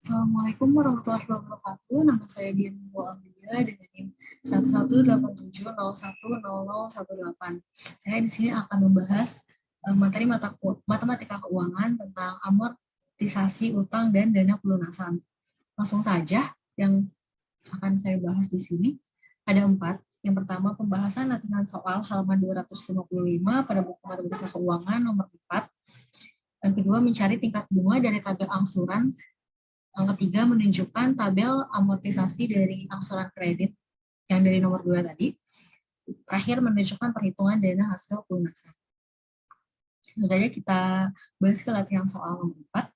Assalamualaikum warahmatullahi wabarakatuh. Nama saya Dian Amelia dengan NIM 11870101018. Saya di sini akan membahas materi matematika keuangan tentang amortisasi utang dan dana pelunasan. Langsung saja yang akan saya bahas di sini ada 4. Yang pertama, pembahasan latihan soal halaman 255 pada buku matematika keuangan nomor 4. Yang kedua, mencari tingkat bunga dari tabel angsuran. Yang ketiga, menunjukkan tabel amortisasi dari angsuran kredit yang dari nomor 2 tadi. Terakhir, menunjukkan perhitungan dana hasil pelunasan. Selanjutnya kita bahas ke latihan soal nomor 4.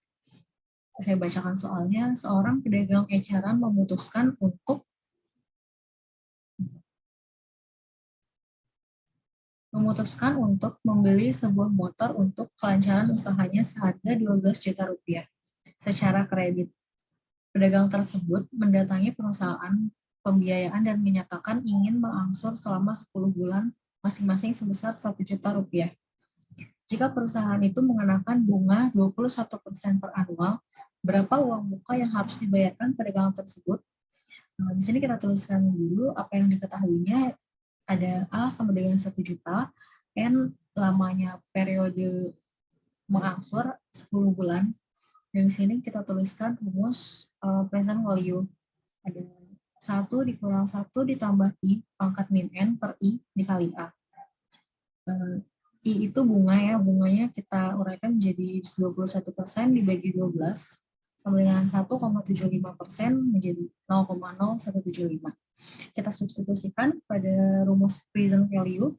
Saya bacakan soalnya. Seorang pedagang eceran memutuskan untuk membeli sebuah motor untuk kelancaran usahanya seharga 12 juta rupiah secara kredit. Pedagang tersebut mendatangi perusahaan pembiayaan dan menyatakan ingin mengangsur selama 10 bulan masing-masing sebesar 1 juta rupiah. Jika perusahaan itu mengenakan bunga 21% per anual, berapa uang muka yang harus dibayarkan pedagang tersebut? Nah, di sini kita tuliskan dulu apa yang diketahuinya. Ada A sama dengan 1 juta, N lamanya periode mengangsur 10 bulan, dan di sini kita tuliskan rumus present value. Ada 1 dikurang 1 ditambah I pangkat min N per I dikali A. I itu bunga ya, bunganya kita uraikan menjadi 21% dibagi 12, sama dengan 1,75% menjadi 0,0175. Kita substitusikan pada rumus present value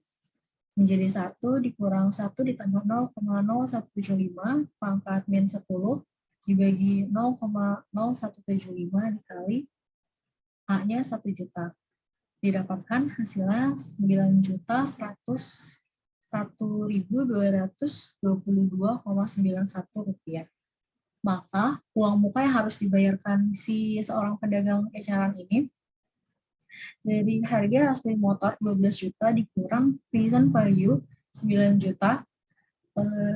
menjadi 1 dikurang 1 ditambah 0,0175 pangkat min 10 dibagi 0,0175 dikali A-nya 1 juta. Didapatkan hasilnya 9.101.222,91 rupiah. Maka uang muka yang harus dibayarkan si seorang pedagang eceran ini dari harga asli motor 12 juta dikurang present value 9 juta,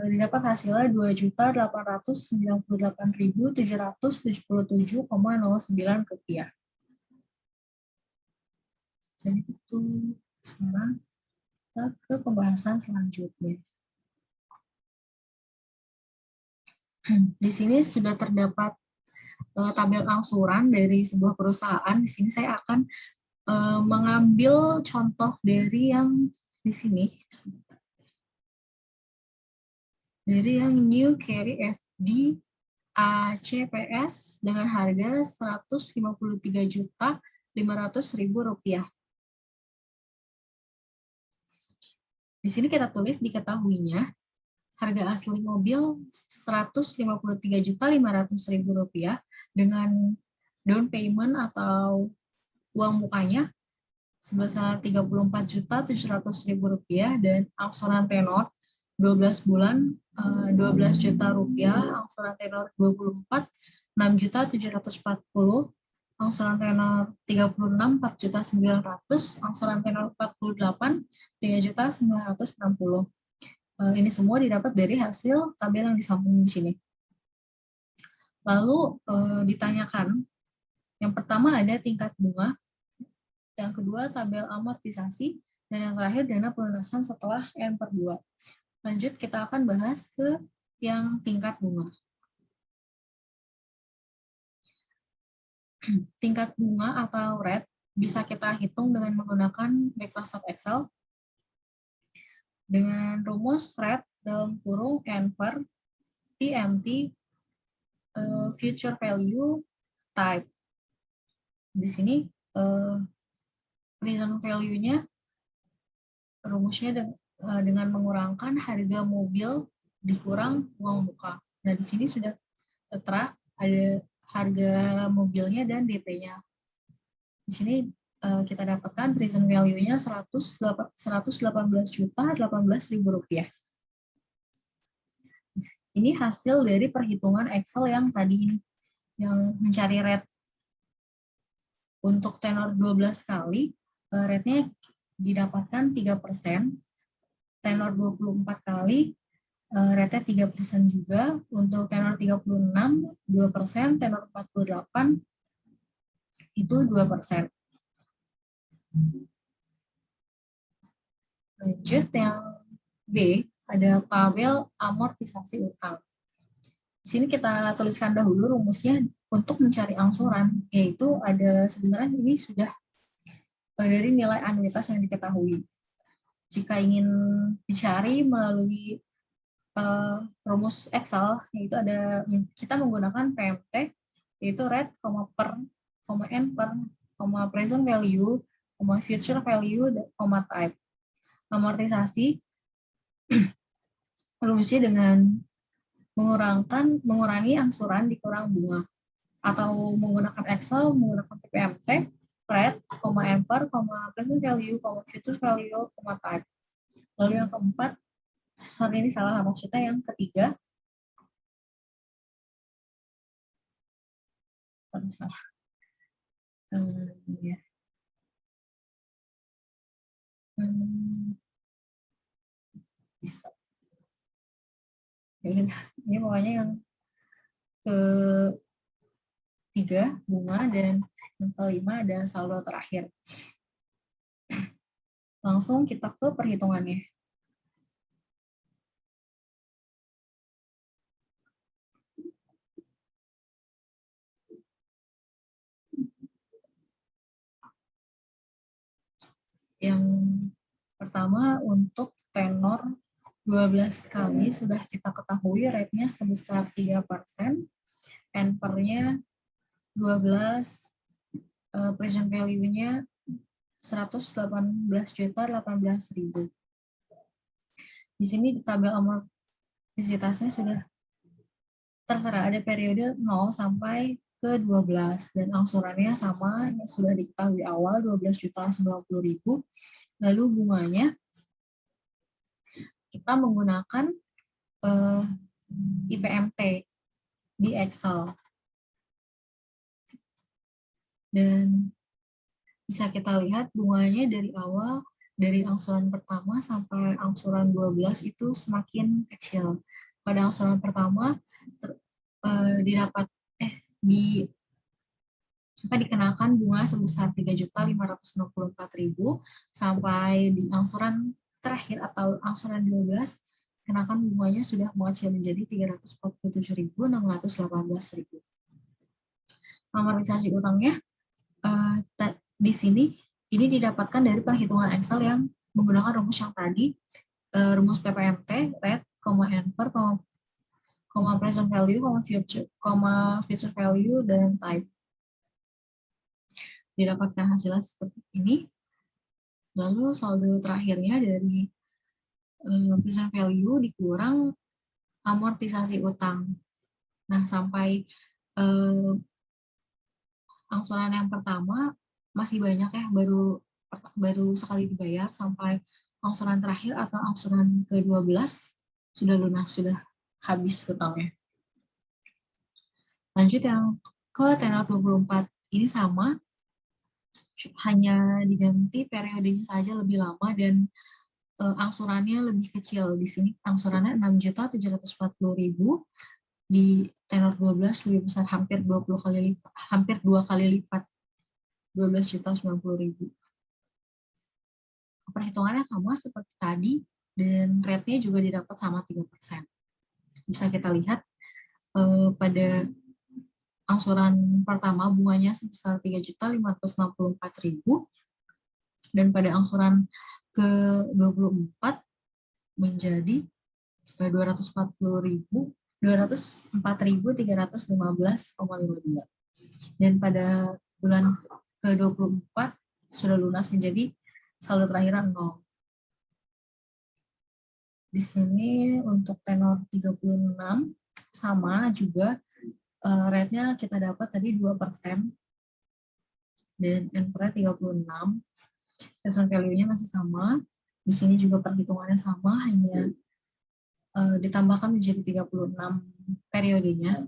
didapat hasilnya 2.898.777,09 rupiah. Jadi itu. Sekarang kita ke pembahasan selanjutnya. Di sini sudah terdapat tabel angsuran dari sebuah perusahaan. Di sini saya akan mengambil contoh dari yang di sini. Dari yang New Carry FD ACPS dengan harga 153.500.000 rupiah. Di sini kita tulis diketahuinya harga asli mobil 153.500.000 rupiah dengan down payment atau uang mukanya sebesar 34.700.000 rupiah dan angsuran tenor 12 bulan 12 juta rupiah, angsuran tenor 24 6.740, angsuran tenor 36 4.900, angsuran tenor 48 3.960. Ini semua didapat dari hasil tabel yang disambung di sini. Lalu ditanyakan, yang pertama ada tingkat bunga, yang kedua tabel amortisasi, dan yang terakhir dana pelunasan setelah N/2. Lanjut kita akan bahas ke yang tingkat bunga. Tingkat bunga atau rate bisa kita hitung dengan menggunakan Microsoft Excel dengan rumus rate dalam kurung N per PMT future value type. Di sini present value-nya rumusnya dengan mengurangkan harga mobil dikurang uang muka. Nah, di sini sudah tertera ada harga mobilnya dan DP-nya. Di sini kita dapatkan present value-nya 118.018.000 rupiah. Ini hasil dari perhitungan Excel yang tadi ini, yang mencari rate. Untuk tenor 12 kali, rate-nya didapatkan 3%, tenor 24 kali rate 3% juga. Untuk tenor 36, 2%, tenor 48 itu 2%. Lanjut yang B, ada tabel amortisasi utang. Di sini kita tuliskan dahulu rumusnya untuk mencari angsuran, yaitu ada sebenarnya ini sudah dari nilai anuitas yang diketahui. Jika ingin dicari melalui rumus Excel, yaitu ada kita menggunakan PMT, yaitu rate, per, n per, present value, future value, type. Amortisasi rumusnya dengan mengurangi angsuran dikurang bunga, atau menggunakan Excel, menggunakan PMT, rate, n per, present value, future value, type. Lalu yang keempat, sorry ini salah maksudnya, yang ketiga, salah. Ya. Bisa. Ini pokoknya yang ketiga bunga, dan yang kelima ada saldo terakhir. Langsung kita ke perhitungannya. Yang pertama untuk tenor 12 kali sudah kita ketahui rate-nya sebesar 3%, N-per-nya 12, present value-nya 118.018.000. Di sini di tabel amortisitasnya sudah tertera ada periode 0 sampai ke 12, dan angsurannya sama yang sudah diketahui awal 12.090.000. Lalu bunganya kita menggunakan IPMT di Excel. Dan bisa kita lihat bunganya dari awal, dari angsuran pertama sampai angsuran 12 itu semakin kecil. Pada angsuran pertama dikenakan bunga sebesar 3.564.000, sampai di angsuran terakhir atau angsuran 12 kenakan bunganya sudah mengecil menjadi 347.618.000. Amortisasi utangnya di sini ini didapatkan dari perhitungan Excel yang menggunakan rumus yang tadi, rumus PPMT, rate, n per, present value, future value, dan type. Didapatkan hasilnya seperti ini. Lalu saldo terakhirnya dari present value dikurang amortisasi utang. Nah, sampai angsuran yang pertama masih banyak ya, baru sekali dibayar, sampai angsuran terakhir atau angsuran ke-12 sudah lunas, sudah habis utangnya. Lanjut yang ke tenor 24, ini sama, hanya diganti periodenya saja lebih lama dan angsurannya lebih kecil. Di sini angsurannya 6.740.000, di tenor 12 lebih besar, hampir 2 kali lipat, 12.090.000. Perhitungannya sama seperti tadi, dan rate-nya juga didapat sama 3%. Bisa kita lihat pada angsuran pertama bunganya sebesar 3.564.000, dan pada angsuran ke-24 menjadi 204.315,52. Dan pada bulan ke-24 sudah lunas menjadi saldo terakhir 0. Di sini untuk tenor 36 sama juga, rate-nya kita dapat tadi 2%, dan N-per-nya 36, present value-nya masih sama. Di sini juga perhitungannya sama, hanya ditambahkan menjadi 36 periodenya.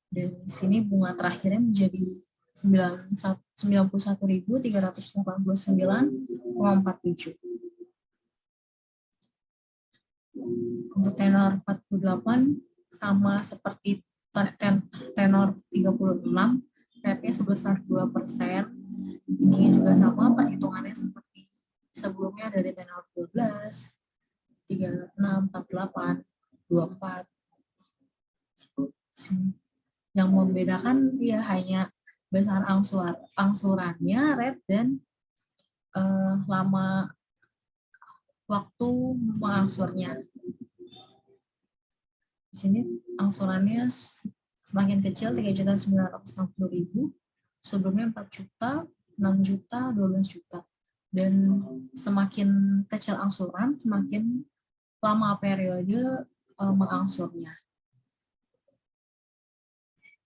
Dan di sini bunga terakhirnya menjadi 91.389,47. Untuk tenor 48 sama seperti tenor 36, rate-nya sebesar 2%. Ini juga sama, perhitungannya seperti sebelumnya dari tenor 12, 36, 48, 24. Yang membedakan ya hanya besar angsurannya, rate, dan lama waktu mengangsurnya. Di sini angsurannya semakin kecil 3.960.000, sebelumnya 4 juta, 6 juta, 12 juta. Dan semakin kecil angsuran, semakin lama periode mengangsurnya.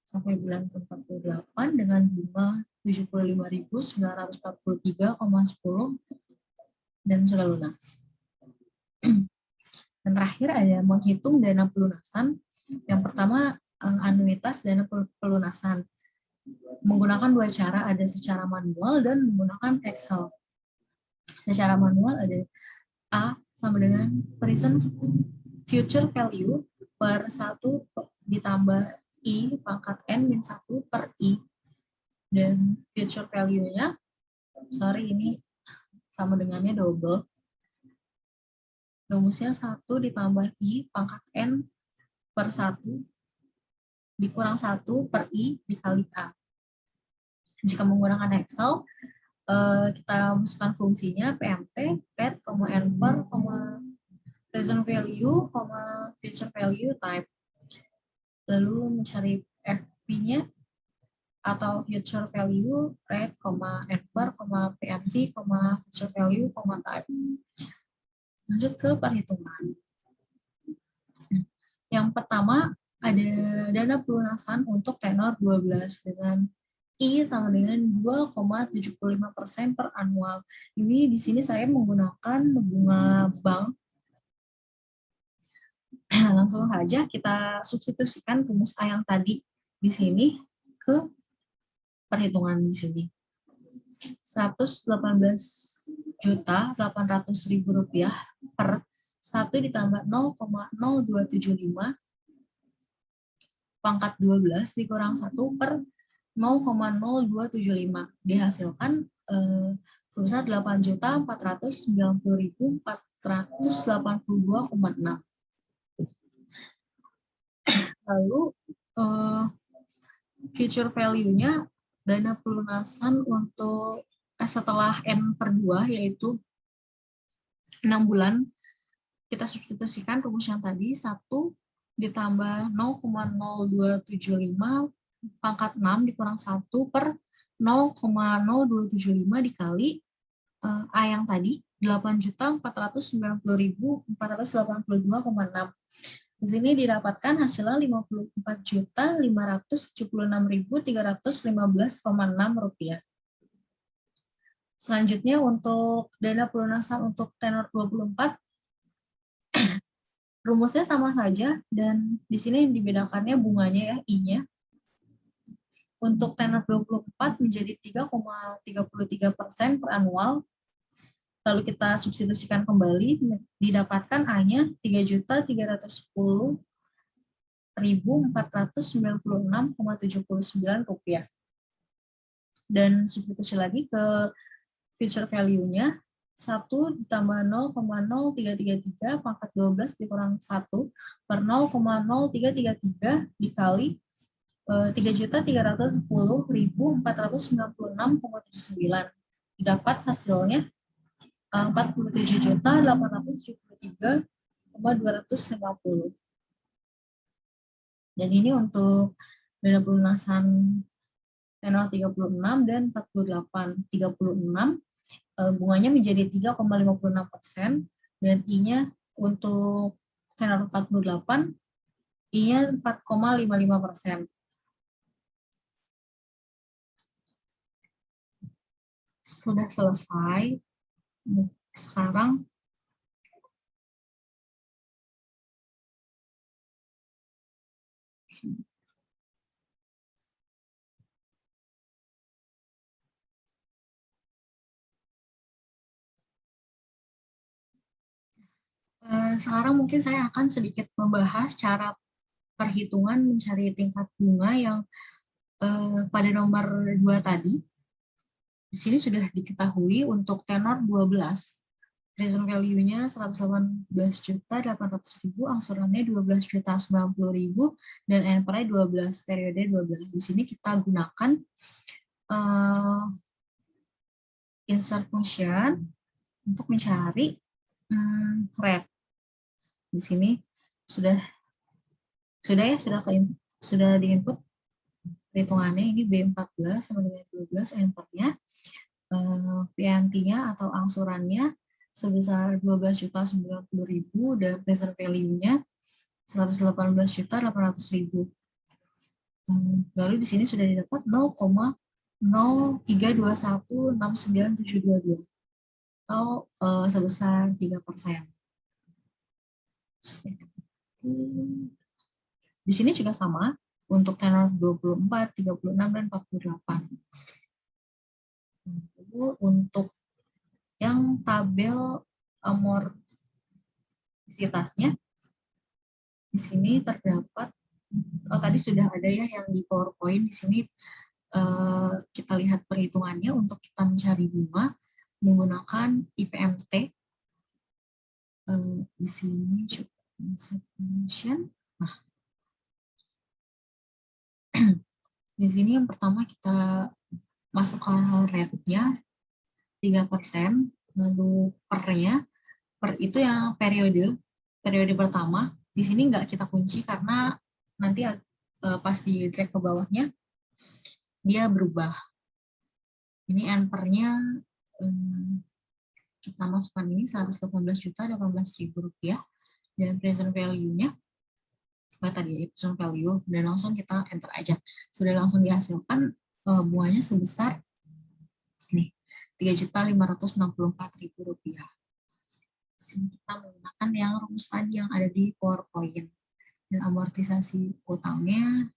Sampai bulan ke-48 dengan bunga 75.943,10 dan sudah lunas. Dan terakhir ada menghitung dana pelunasan. Yang pertama anuitas dana pelunasan. Menggunakan dua cara, ada secara manual dan menggunakan Excel. Secara manual ada A sama dengan present future value per 1 ditambah I pangkat N min 1 per I. Dan future value-nya, sorry ini sama dengannya double. Rumusnya 1 ditambah I pangkat N per 1 dikurang 1 per I dikali A. Jika menggunakan Excel, kita masukkan fungsinya PMT, rate, N per, present value, future value type. Lalu mencari FP-nya atau future value, rate, N per, PMT, future value, type. Lanjut ke perhitungan. Yang pertama ada dana pelunasan untuk tenor 12 dengan I sama dengan 2,75% per annual. Ini di sini saya menggunakan bunga bank. Langsung saja kita substitusikan rumus A yang tadi di sini ke perhitungan di sini. 118.800.000 rupiah per 1 ditambah 0,0275 pangkat 12 dikurang 1 per 0,0275 dihasilkan sebesar 8.490.482,6. Lalu future value-nya dana pelunasan untuk setelah N per 2 yaitu 6 bulan, kita substitusikan rumus yang tadi 1 ditambah 0,0275 pangkat 6 dikurang 1 per 0,0275 dikali A yang tadi 8.490.482,6. Di sini didapatkan hasilnya 54.576.315,6 rupiah. Selanjutnya untuk dana pelunasan untuk tenor 24, rumusnya sama saja dan di sini dibedakannya bunganya ya, I-nya. Untuk tenor 24 menjadi 3,33% per annual. Lalu kita substitusikan kembali, didapatkan A-nya 3.310.496,79 rupiah. Dan substitusi lagi ke future value-nya, 1 ditambah 0,0333 pangkat 12 dikurang 1 per 0,0333 dikali 3.310.496,79. Didapat hasilnya 47.873,250. Dan ini untuk dana pelunasan tenor 36 dan 48. 36 bunganya menjadi 3,56% dan I-nya untuk tenor 48 I-nya 4,55%. Sudah selesai. Sekarang Sekarang mungkin saya akan sedikit membahas cara perhitungan mencari tingkat bunga yang pada nomor 2 tadi. Di sini sudah diketahui untuk tenor 12. Present value-nya 118.800.000, angsurannya 12.090.000, dan NPR 12, periode 12. Di sini kita gunakan insert function untuk mencari rate. Di sini sudah diinput perhitungannya. Ini B14 sama dengan 12, NPR-nya, PMT-nya atau angsurannya sebesar 12.090.000 dan present value-nya 118.800.000. Lalu di sini sudah didapat 0,032169722 atau sebesar 3%. Di sini juga sama untuk tenor 24, 36, dan 48. Lalu untuk yang tabel amortisitasnya, di sini terdapat, tadi sudah ada ya yang di PowerPoint. Di sini kita lihat perhitungannya untuk kita mencari bunga menggunakan IPMT. Di sini coba insert. Nah, di sini yang pertama kita masukkan rate-nya 3%, lalu per-nya, per itu yang periode pertama. Di sini nggak kita kunci karena nanti pas di drag ke bawahnya dia berubah. Ini NPR-nya kita masukkan ini 118.018.000 rupiah, dan present value-nya tadi present value, dan langsung kita enter aja. Sudah langsung dihasilkan bunganya sebesar nih 3.564.000 rupiah. Sini kita menggunakan yang rumus tadi yang ada di PowerPoint. Dan amortisasi utangnya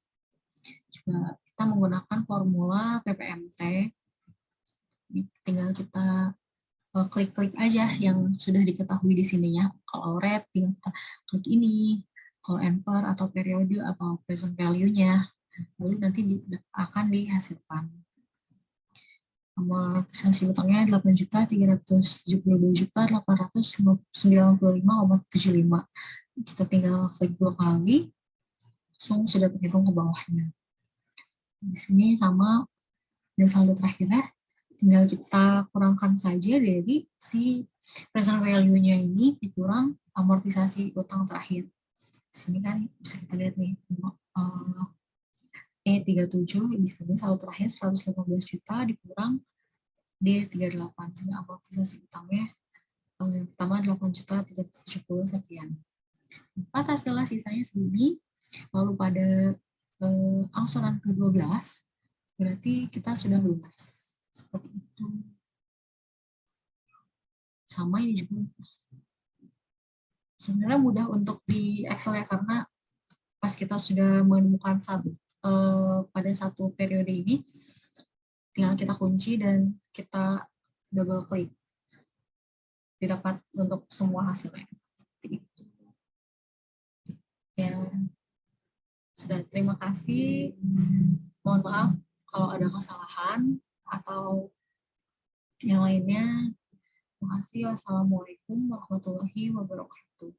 juga kita menggunakan formula PPMT. Tinggal kita klik-klik aja yang sudah diketahui di sini ya. Kalau rate tinggal kita klik ini, kalau NPR atau periode atau present value-nya, lalu nanti akan dihasilkan. Amortisasi utangnya 8.372.895,75. Kita tinggal klik 2 kali, langsung sudah terhitung ke bawahnya. Di sini sama, dan saldo terakhirnya tinggal kita kurangkan saja dari si present value-nya ini dikurang amortisasi utang terakhir. Di sini kan bisa kita lihat nih, E37 di sini saldo terakhir 115 juta dikurang D38, sehingga amortisasi utangnya yang pertama 8.370 sekian. 4 hasilnya sisanya segini. Lalu pada angsuran ke-12 berarti kita sudah lunas. Seperti itu. Sama ini juga. Sebenarnya mudah untuk di Excel ya, karena pas kita sudah menemukan pada satu periode ini, tinggal kita kunci dan kita double klik. Didapat untuk semua hasilnya. Seperti itu. Ya, sudah, terima kasih. Mohon maaf kalau ada kesalahan atau yang lainnya. Terima kasih. Wassalamualaikum warahmatullahi wabarakatuh.